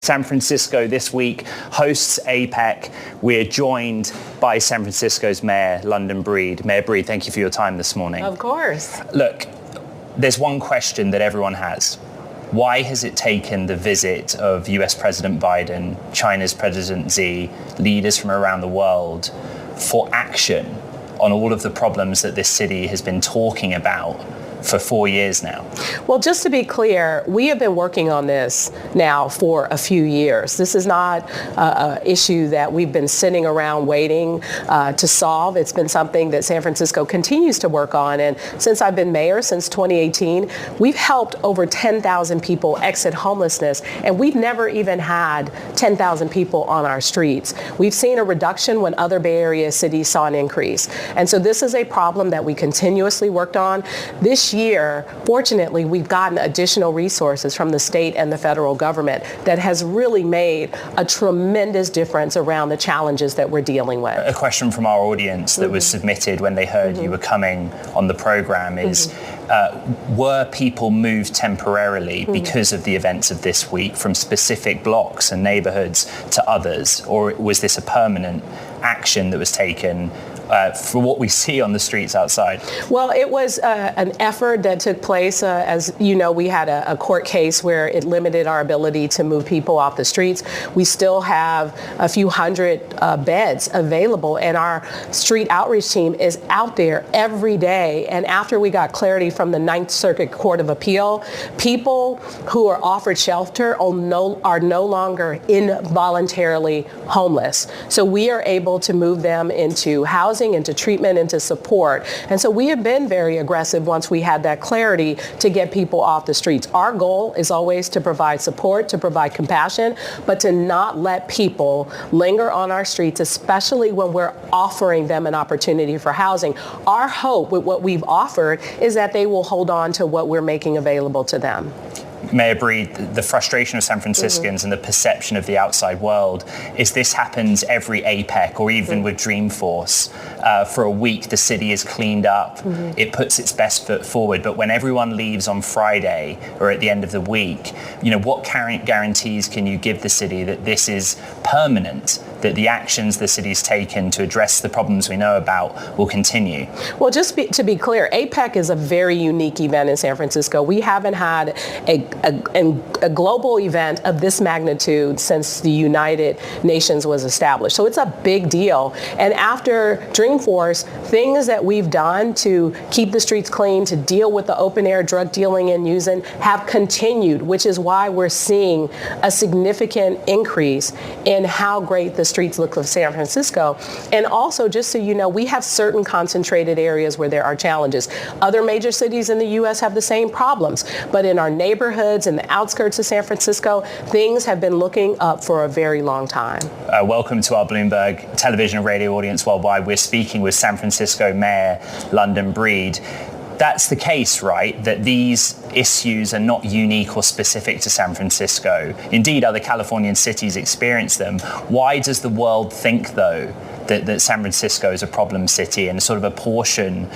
San Francisco this week hosts APEC. We're joined by San Francisco's Mayor, London Breed. Mayor Breed, thank you for your time this morning. Of course. Look, there's one question that everyone has. Why has it taken the visit of US President Biden, China's President Xi, leaders from around the world for action on all of the problems that this city has been talking about for 4 years now? Well, just to be clear, we have been working on this now for a few years. This is not an issue that we've been sitting around waiting to solve. It's been something that San Francisco continues to work on. And since I've been mayor, since 2018, we've helped over 10,000 people exit homelessness. And we've never even had 10,000 people on our streets. We've seen a reduction when other Bay Area cities saw an increase. And so this is a problem that we continuously worked on. This year, fortunately, we've gotten additional resources from the state and the federal government that has really made a tremendous difference around the challenges that we're dealing with. A question from our audience that was submitted when they heard you were coming on the program is, were people moved temporarily because of the events of this week from specific blocks and neighborhoods to others, or was this a permanent action that was taken for what we see on the streets outside? Well, it was an effort that took place. As you know, we had a court case where it limited our ability to move people off the streets. We still have a few hundred beds available, and our street outreach team is out there every day. And after we got clarity from the Ninth Circuit Court of Appeal, people who are offered shelter are no longer involuntarily homeless. So we are able to move them into housing, into treatment, into support. And so we have been very aggressive once we had that clarity to get people off the streets. Our goal is always to provide support, to provide compassion, but to not let people linger on our streets, especially when we're offering them an opportunity for housing. Our hope with what we've offered is that they will hold on to what we're making available to them. Mayor Breed, the frustration of San Franciscans and the perception of the outside world is this happens every APEC or even with Dreamforce. For a week, the city is cleaned up. It puts its best foot forward. But when everyone leaves on Friday or at the end of the week, what guarantees can you give the city that this is permanent, that the actions the city's taken to address the problems we know about will continue? Well, to be clear, APEC is a very unique event in San Francisco. We haven't had a global event of this magnitude since the United Nations was established. So it's a big deal. And after Dreamforce, things that we've done to keep the streets clean, to deal with the open air drug dealing and using have continued, which is why we're seeing a significant increase in how great the streets look of San Francisco. And also, just so you know, we have certain concentrated areas where there are challenges. Other major cities in the U.S. have the same problems, but in our neighborhoods and the outskirts of San Francisco, things have been looking up for a very long time. Welcome to our Bloomberg television and radio audience worldwide. We're speaking with San Francisco Mayor London Breed. That's the case, right? That these issues are not unique or specific to San Francisco. Indeed, other Californian cities experience them. Why does the world think, though, that San Francisco is a problem city and sort of apportion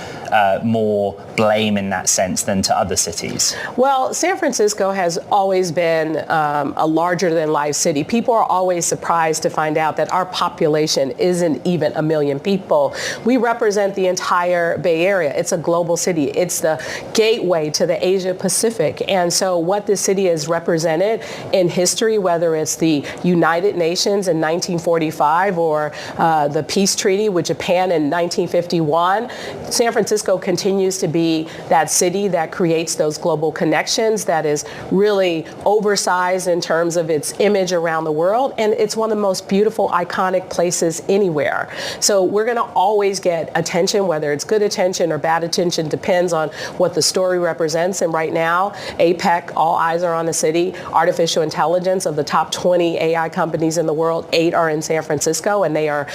more blame in that sense than to other cities? Well, San Francisco has always been a larger-than-life city. People are always surprised to find out that our population isn't even 1 million people. We represent the entire Bay Area. It's a global city. It's the gateway to the Asia Pacific. And so what this city has represented in history, whether it's the United Nations in 1945 or the peace treaty with Japan in 1951, San Francisco continues to be that city that creates those global connections, that is really oversized in terms of its image around the world. And it's one of the most beautiful, iconic places anywhere. So we're going to always get attention, whether it's good attention or bad attention, depends on what the story represents. And right now, APEC, all eyes are on the city. Artificial intelligence, of the top 20 AI companies in the world, 8 are in San Francisco, and they are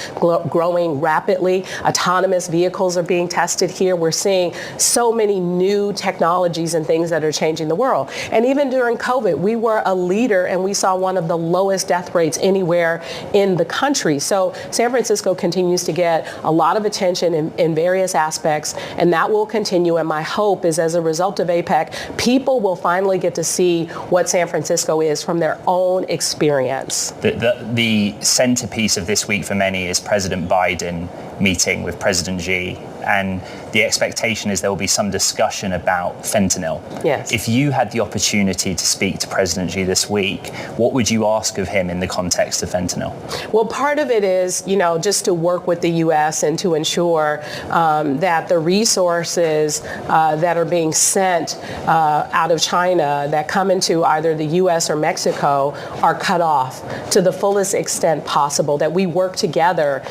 growing rapidly. Autonomous vehicles are being tested here. We're seeing so many new technologies and things that are changing the world. And even during COVID, we were a leader and we saw one of the lowest death rates anywhere in the country. So San Francisco continues to get a lot of attention in various aspects, and that will continue. And my hope is, as a result of APEC, people will finally get to see what San Francisco is from their own experience. The centerpiece of this week for many is President Biden meeting with President Xi, and the expectation is there will be some discussion about fentanyl. Yes. If you had the opportunity to speak to President Xi this week, what would you ask of him in the context of fentanyl? Well, part of it is, just to work with the U.S. and to ensure that the resources that are being sent out of China that come into either the U.S. or Mexico are cut off to the fullest extent possible, that we work together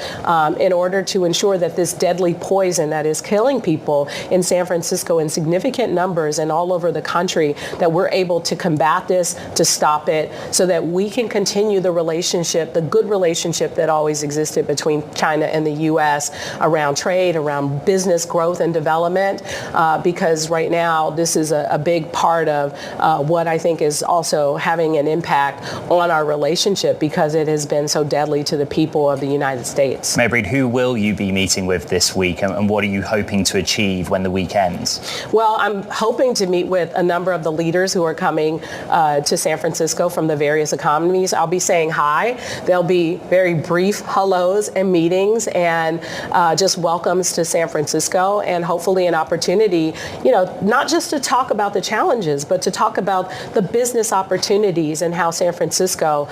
in order to ensure that this deadly poison that is killing people in San Francisco in significant numbers and all over the country, that we're able to combat this, to stop it, so that we can continue the relationship, the good relationship that always existed between China and the U.S. around trade, around business growth and development, because right now this is a big part of what I think is also having an impact on our relationship, because it has been so deadly to the people of the United States. Mayor Breed, who will you be meeting with this week, and what are you hoping to achieve when the week ends? Well, I'm hoping to meet with a number of the leaders who are coming to San Francisco from the various economies. I'll be saying hi. There'll be very brief hellos and meetings and just welcomes to San Francisco, and hopefully an opportunity, not just to talk about the challenges, but to talk about the business opportunities and how San Francisco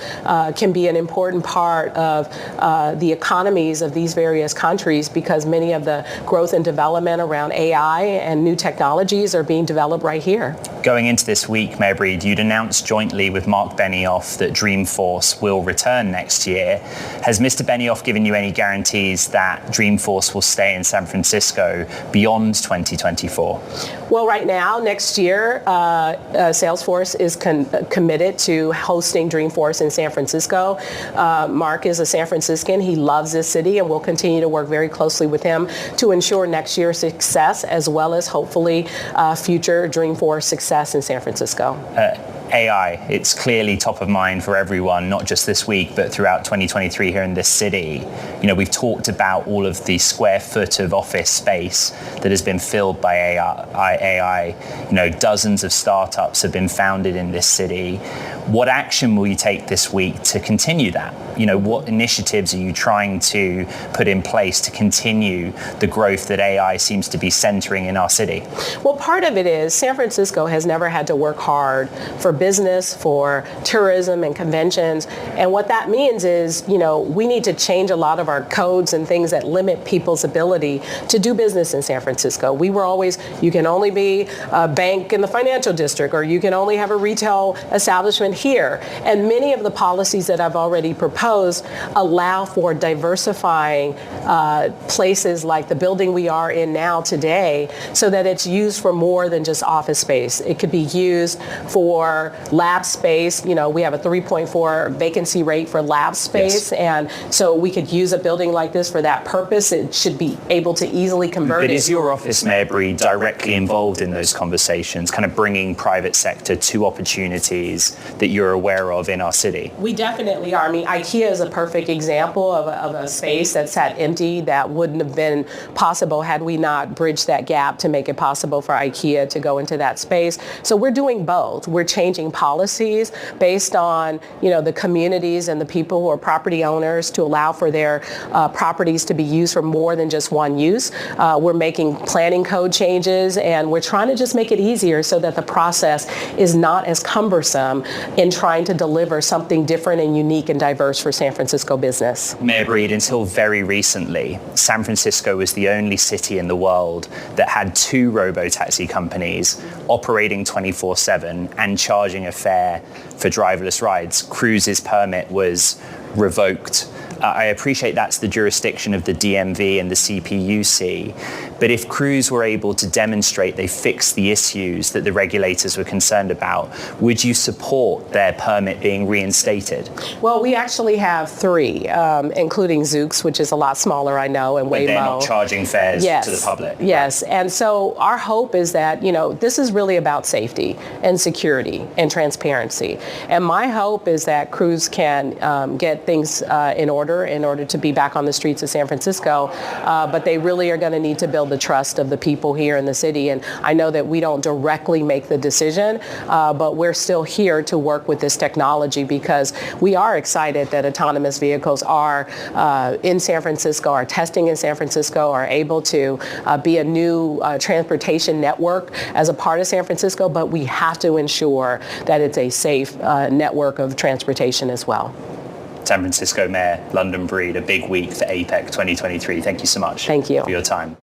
can be an important part of the economies of these various countries, because many of the growth and development around AI and new technologies are being developed right here. Going into this week, Mayor Breed, you'd announced jointly with Mark Benioff that Dreamforce will return next year. Has Mr. Benioff given you any guarantees that Dreamforce will stay in San Francisco beyond 2024? Well, right now, next year, Salesforce is committed to hosting Dreamforce in San Francisco. Mark is a San Franciscan. He loves this city, and we'll continue to work very closely with him to ensure next year's success, as well as hopefully future Dreamforce success in San Francisco. AI, it's clearly top of mind for everyone, not just this week, but throughout 2023 here in this city. We've talked about all of the square foot of office space that has been filled by AI. Dozens of startups have been founded in this city. What action will you take this week to continue that? What initiatives are you trying to put in place to continue the growth that AI seems to be centering in our city? Well, part of it is San Francisco has never had to work hard for business, for tourism and conventions. And what that means is, we need to change a lot of our codes and things that limit people's ability to do business in San Francisco. We were always, you can only be a bank in the financial district, or you can only have a retail establishment here. And many of the policies that I've already proposed allow for diversifying places like the building we are in now today, so that it's used for more than just office space. It could be used for lab space. We have a 3.4 vacancy rate for lab space. Yes. And so we could use a building like this for that purpose. It should be able to easily convert it. But is your office, Mayor Breed, directly involved in those conversations, kind of bringing private sector to opportunities that you're aware of in our city? We definitely are. IKEA is a perfect example of a space that sat empty that wouldn't have been possible had we not bridged that gap to make it possible for IKEA to go into that space. So we're doing both. We're changing policies based on, the communities and the people who are property owners to allow for their properties to be used for more than just one use. We're making planning code changes, and we're trying to just make it easier so that the process is not as cumbersome in trying to deliver something different and unique and diverse for San Francisco business. Mayor Breed, until very recently, San Francisco was the only city in the world that had 2 robo-taxi companies operating 24/7 and charging a fare for driverless rides. Cruise's permit was revoked. I appreciate that's the jurisdiction of the DMV and the CPUC, but if Cruise were able to demonstrate they fixed the issues that the regulators were concerned about, would you support their permit being reinstated? Well, we actually have 3, including Zooks, which is a lot smaller, I know, and Waymo. They're not charging fares to the public. Yes, and so our hope is that, this is really about safety and security and transparency. And my hope is that Cruise can get things in order to be back on the streets of San Francisco, but they really are going to need to build the trust of the people here in the city. And I know that we don't directly make the decision, but we're still here to work with this technology because we are excited that autonomous vehicles are in San Francisco, are testing in San Francisco, are able to be a new transportation network as a part of San Francisco, but we have to ensure that it's a safe network of transportation as well. San Francisco Mayor London Breed, a big week for APEC 2023. Thank you so much Thank you for your time.